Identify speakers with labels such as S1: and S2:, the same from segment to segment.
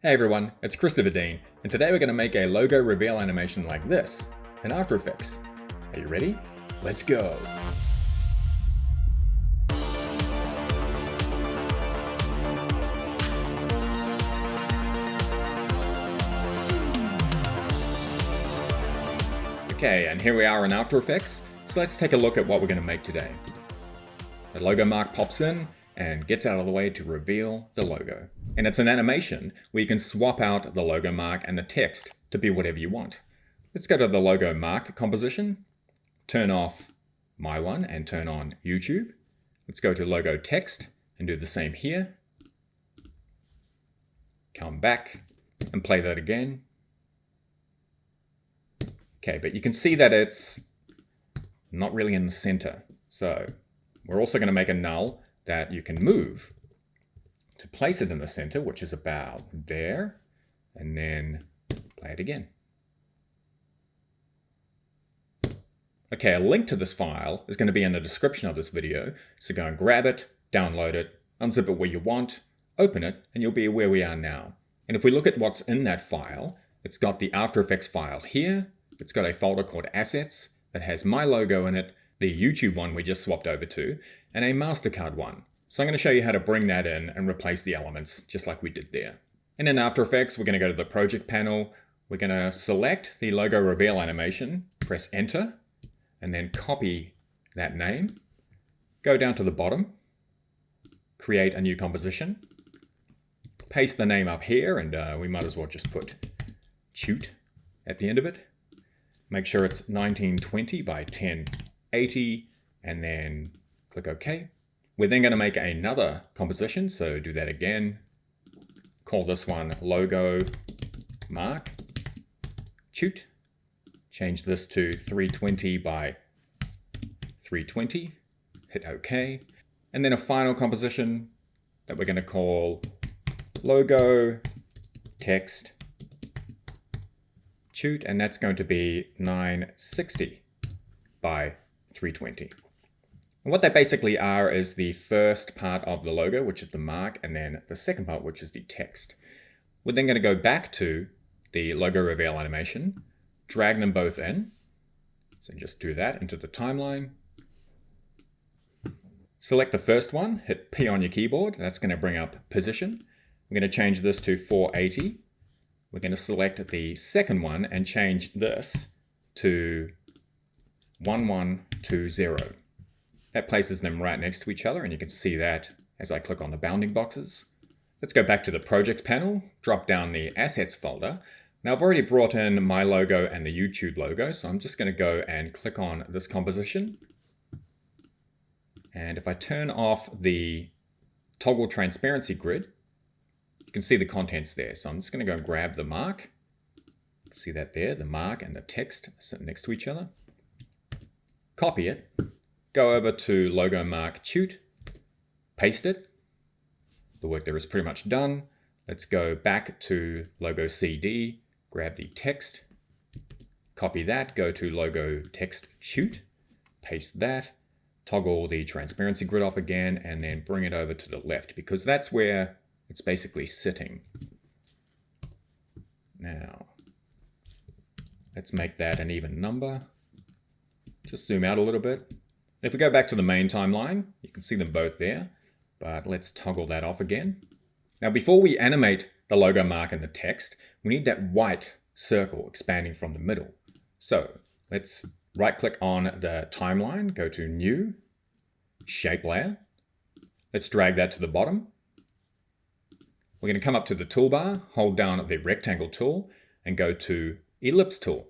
S1: Hey everyone, it's Deane, and today we're going to make a logo reveal animation like this in After Effects. Are you ready? Let's go! Okay, and here we are in After Effects, so let's take a look at what we're going to make today. The logo mark pops in and gets out of the way to reveal the logo. And it's an animation where you can swap out the logo mark and the text to be whatever you want. Let's go to the logo mark composition, turn off my one and turn on YouTube. Let's go to logo text and do the same here. Come back and play that again. Okay, but you can see that it's not really in the center. So we're also going to make a null that you can move to place it in the center, which is about there, and then play it again. Okay, a link to this file is going to be in the description of this video, so go and grab it, download it, unzip it where you want, open it, and you'll be where we are now. And if we look at what's in that file, it's got the After Effects file here, it's got a folder called Assets that has my logo in it, the YouTube one we just swapped over to, and a MasterCard one. So I'm going to show you how to bring that in and replace the elements just like we did there. And in After Effects, we're going to go to the project panel. We're going to select the logo reveal animation, press enter, and then copy that name. Go down to the bottom, create a new composition, paste the name up here, and we might as well just put shoot at the end of it. Make sure it's 1920 by 1080, and then click OK. We're then going to make another composition, so do that again. Call this one logo mark shoot. Change this to 320 by 320. Hit OK. And then a final composition that we're going to call logo text shoot, and that's going to be 960 by 320. And what they basically are is the first part of the logo, which is the mark, and then the second part, which is the text. We're then going to go back to the logo reveal animation, drag them both in. So just do that into the timeline. Select the first one, hit P on your keyboard. That's going to bring up position. We're going to change this to 480. We're going to select the second one and change this to 1120. That places them right next to each other, and you can see that as I click on the bounding boxes. Let's go back to the projects panel, drop down the assets folder. Now I've already brought in my logo and the YouTube logo, so I'm just going to go and click on this composition. And if I turn off the toggle transparency grid, you can see the contents there. So I'm just going to go and grab the mark. See that there, the mark and the text sit next to each other. Copy it. Go over to logo mark shoot, paste it. The work there is pretty much done. Let's go back to logo CD, grab the text, copy that, go to logo text shoot, paste that, toggle the transparency grid off again, and then bring it over to the left because that's where it's basically sitting. Now, let's make that an even number. Just zoom out a little bit. If we go back to the main timeline, you can see them both there, but let's toggle that off again. Now, before we animate the logo mark and the text, we need that white circle expanding from the middle. So let's right-click on the timeline, go to New, Shape Layer. Let's drag that to the bottom. We're going to come up to the toolbar, hold down the rectangle tool, and go to Ellipse tool.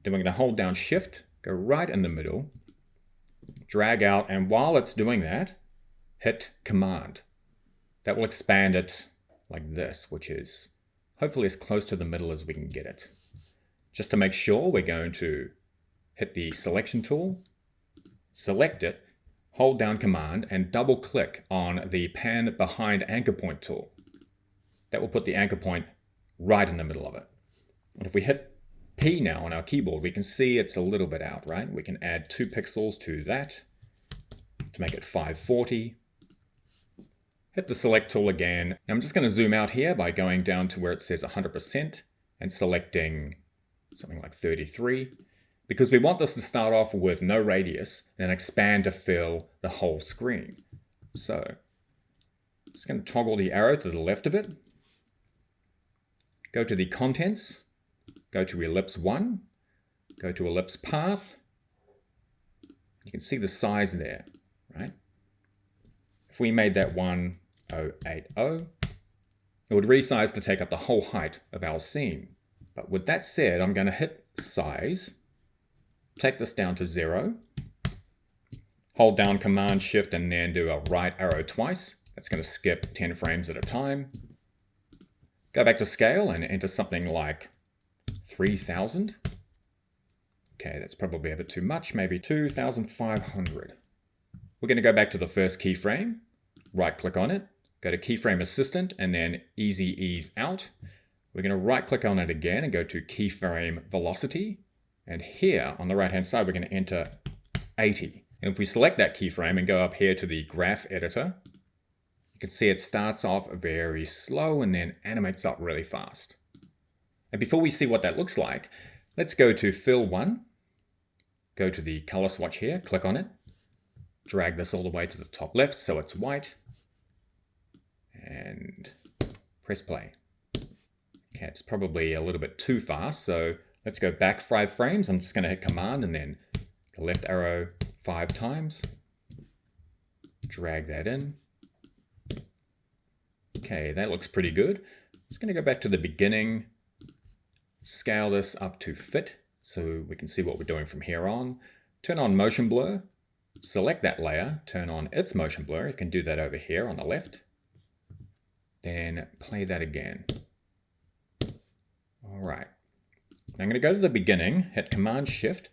S1: Then we're going to hold down Shift, go right in the middle, drag out, and while it's doing that, hit Command. That will expand it like this, which is hopefully as close to the middle as we can get it. Just to make sure, we're going to hit the Selection tool, select it, hold down Command, and double click on the Pan Behind Anchor Point tool. That will put the anchor point right in the middle of it. And if we hit P now on our keyboard, we can see it's a little bit out, right? We can add 2 pixels to that to make it 540. hit the select tool again. Now I'm just going to zoom out here by going down to where it says 100% and selecting something like 33, because we want this to start off with no radius and expand to fill the whole screen. So just going to toggle the arrow to the left of it, go to the contents, go to ellipse 1, go to ellipse path. You can see the size there, right? If we made that 1080, it would resize to take up the whole height of our scene. But with that said, I'm going to hit size, take this down to 0, hold down Command Shift and then do a right arrow twice. That's going to skip 10 frames at a time. Go back to scale and enter something like 3000. Okay, that's probably a bit too much, maybe 2500. We're going to go back to the first keyframe, right click on it, go to Keyframe Assistant and then Easy Ease Out. We're going to right click on it again and go to Keyframe Velocity. And here on the right hand side, we're going to enter 80. And if we select that keyframe and go up here to the graph editor, you can see it starts off very slow and then animates up really fast. And before we see what that looks like, let's go to Fill 1, go to the color swatch here, click on it, drag this all the way to the top left so it's white, and press play. Okay, it's probably a little bit too fast, so let's go back 5 frames. I'm just going to hit Command and then the left arrow 5 times, drag that in. Okay, that looks pretty good. Just going to go back to the beginning, scale this up to fit so we can see what we're doing from here on. Turn on motion blur, select that layer, turn on its motion blur. You can do that over here on the left. Then play that again. All right. I'm going to go to the beginning, hit Command Shift,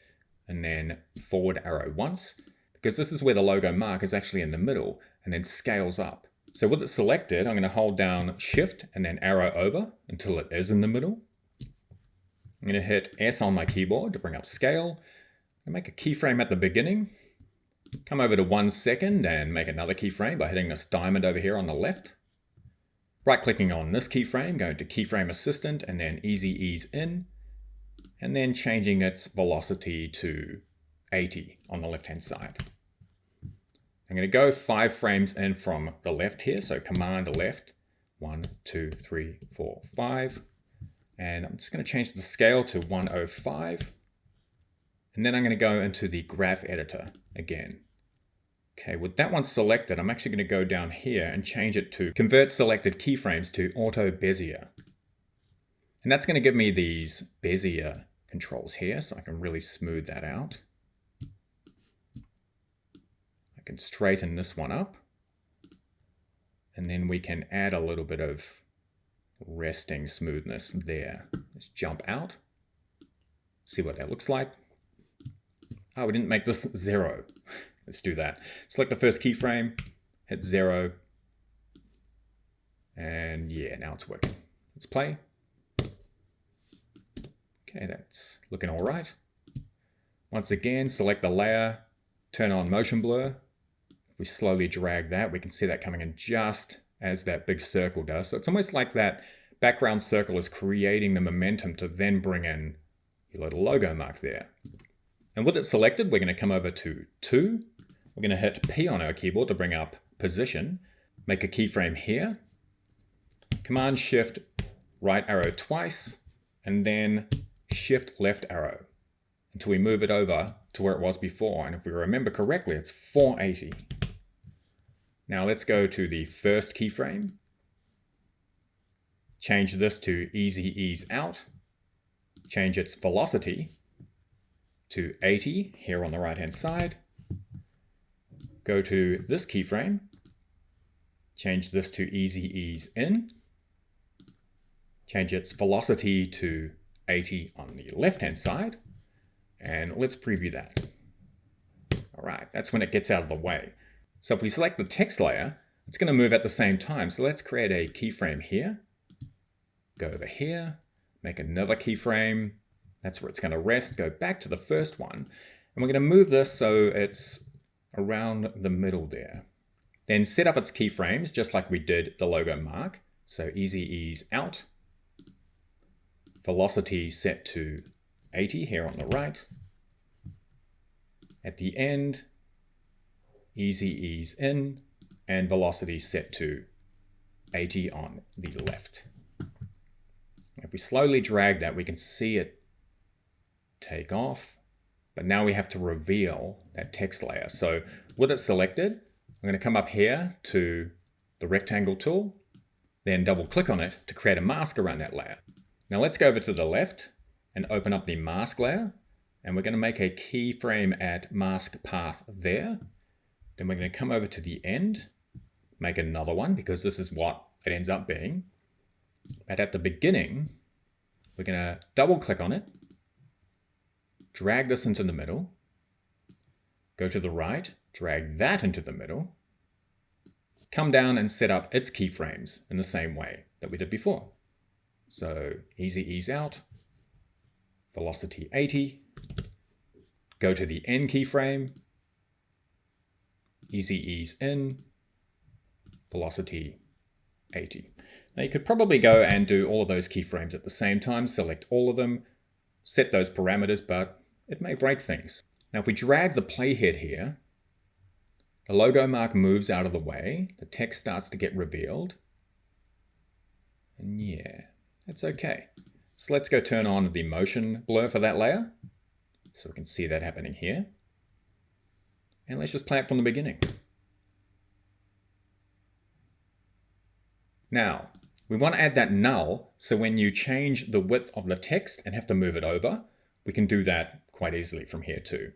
S1: and then forward arrow once, because this is where the logo mark is actually in the middle, and then scales up. So with it selected, I'm going to hold down Shift and then arrow over until it is in the middle. I'm going to hit S on my keyboard to bring up scale, and make a keyframe at the beginning. Come over to 1 second and make another keyframe by hitting this diamond over here on the left. Right-clicking on this keyframe, going to Keyframe Assistant and then Easy Ease In, and then changing its velocity to 80 on the left-hand side. I'm going to go 5 frames in from the left here, so Command left, 1, 2, 3, 4, 5. And I'm just going to change the scale to 105. And then I'm going to go into the graph editor again. Okay, with that one selected, I'm actually going to go down here and change it to convert selected keyframes to auto Bezier. And that's going to give me these Bezier controls here, so I can really smooth that out. I can straighten this one up. And then we can add a little bit of resting smoothness there. Let's jump out. See what that looks like. Oh, we didn't make this 0. Let's do that. Select the first keyframe, hit 0. And yeah, now it's working. Let's play. Okay, that's looking all right. Once again, select the layer, turn on motion blur. If we slowly drag that, we can see that coming in just as that big circle does. So it's almost like that background circle is creating the momentum to then bring in your little logo mark there. And with it selected, we're going to come over to 2. We're going to hit P on our keyboard to bring up position, make a keyframe here, Command Shift right arrow twice, and then Shift left arrow until we move it over to where it was before. And if we remember correctly, it's 480. Now let's go to the first keyframe, change this to Easy Ease Out, change its velocity to 80 here on the right hand side. Go to this keyframe, change this to Easy Ease In, change its velocity to 80 on the left hand side, and let's preview that. All right, that's when it gets out of the way. So if we select the text layer, it's going to move at the same time. So let's create a keyframe here, go over here, make another keyframe. That's where it's going to rest. Go back to the first one. And we're going to move this so it's around the middle there. Then set up its keyframes just like we did the logo mark. So easy ease out. Velocity set to 80 here on the right. At the end, easy ease in, and velocity set to 80 on the left. If we slowly drag that, we can see it take off, but now we have to reveal that text layer. So with it selected, I'm going to come up here to the rectangle tool, then double click on it to create a mask around that layer. Now let's go over to the left and open up the mask layer, and we're going to make a keyframe at mask path there. Then we're going to come over to the end, make another one because this is what it ends up being. But at the beginning, we're going to double click on it, drag this into the middle, go to the right, drag that into the middle, come down and set up its keyframes in the same way that we did before. So easy ease out, velocity 80, go to the end keyframe, easy ease in, velocity 80. Now you could probably go and do all of those keyframes at the same time, select all of them, set those parameters, but it may break things. Now if we drag the playhead here, the logo mark moves out of the way, the text starts to get revealed, and yeah, that's okay. So let's go turn on the motion blur for that layer, so we can see that happening here. And let's just play it from the beginning. Now, we want to add that null, so when you change the width of the text and have to move it over, we can do that quite easily from here too.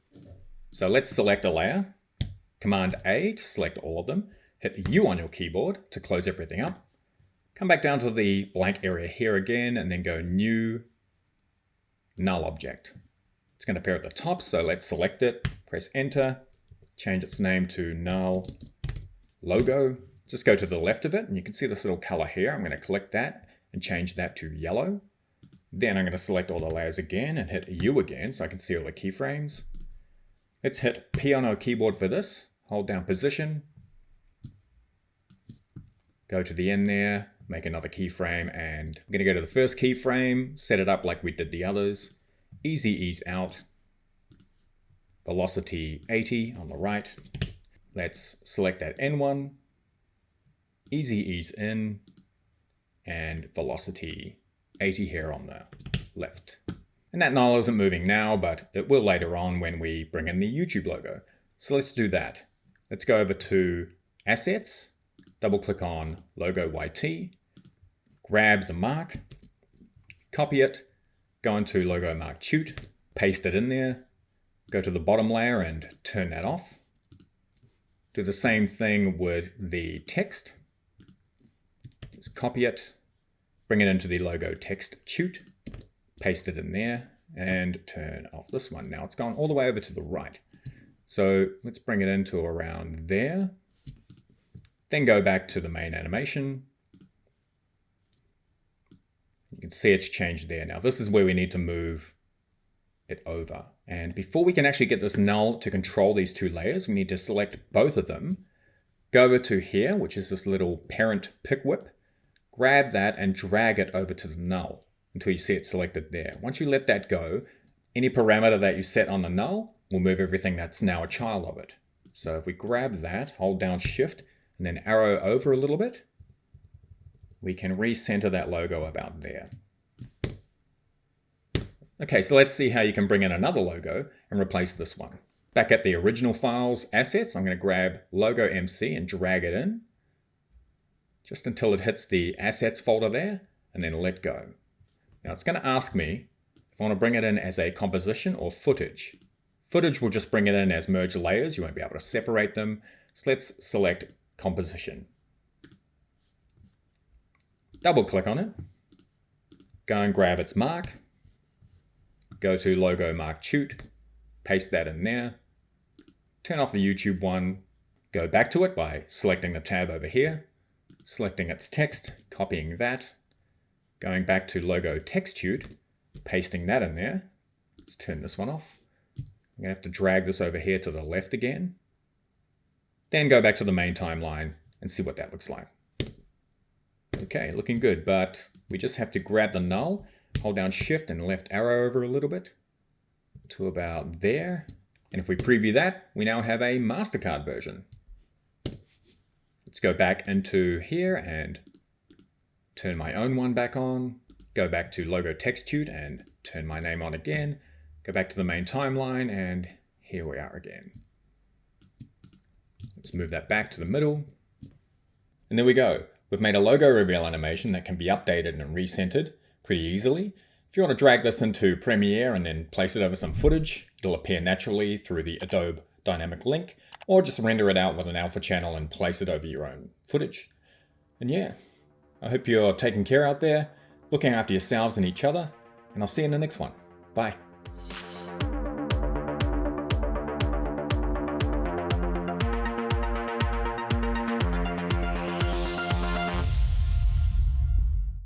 S1: So let's select a layer, Command A to select all of them, hit U on your keyboard to close everything up, come back down to the blank area here again, and then go New, Null Object. It's going to appear at the top, so let's select it, press Enter, change its name to Null Logo. Just go to the left of it, and you can see this little color here. I'm going to click that and change that to yellow. Then I'm going to select all the layers again and hit U again so I can see all the keyframes. Let's hit P on our keyboard for this. Hold down Position. Go to the end there, make another keyframe, and I'm going to go to the first keyframe, set it up like we did the others. Easy ease out. Velocity 80 on the right. Let's select that end one. Easy ease in, and velocity 80 here on the left. And that null isn't moving now, but it will later on when we bring in the YouTube logo. So let's do that. Let's go over to Assets, double click on Logo YT, grab the mark, copy it, go into Logo Mark Shoot, paste it in there, go to the bottom layer and turn that off. Do the same thing with the text. Just copy it, bring it into the logo text shoot, paste it in there, and turn off this one. Now it's gone all the way over to the right. So let's bring it into around there. Then go back to the main animation. You can see it's changed there. Now this is where we need to move it over. And before we can actually get this null to control these two layers, we need to select both of them. Go over to here, which is this little parent pick whip. Grab that and drag it over to the null until you see it selected there. Once you let that go, any parameter that you set on the null will move everything that's now a child of it. So if we grab that, hold down Shift, and then arrow over a little bit, we can recenter that logo about there. Okay, so let's see how you can bring in another logo and replace this one. Back at the original files, Assets, I'm going to grab Logo MC and drag it in, just until it hits the Assets folder there, and then let go. Now it's going to ask me if I want to bring it in as a composition or footage. Footage will just bring it in as merge layers. You won't be able to separate them. So let's select composition. Double click on it. Go and grab its mark. Go to Logo Mark Shoot. Paste that in there. Turn off the YouTube one. Go back to it by selecting the tab over here. Selecting its text, copying that, going back to Logo Text Shoot, pasting that in there. Let's turn this one off. I'm going to have to drag this over here to the left again. then go back to the main timeline and see what that looks like. Okay, looking good, but we just have to grab the null, hold down Shift and left arrow over a little bit to about there. And if we preview that, we now have a MasterCard version. Let's go back into here and turn my own one back on, go back to Logo Textude and turn my name on again, go back to the main timeline, and here we are again. Let's move that back to the middle. And there we go. We've made a logo reveal animation that can be updated and recentered pretty easily. If you want to drag this into Premiere and then place it over some footage, it'll appear naturally through the Adobe Dynamic Link, or just render it out with an alpha channel and place it over your own footage. And yeah, I hope you're taking care out there, looking after yourselves and each other, and I'll see you in the next one. Bye.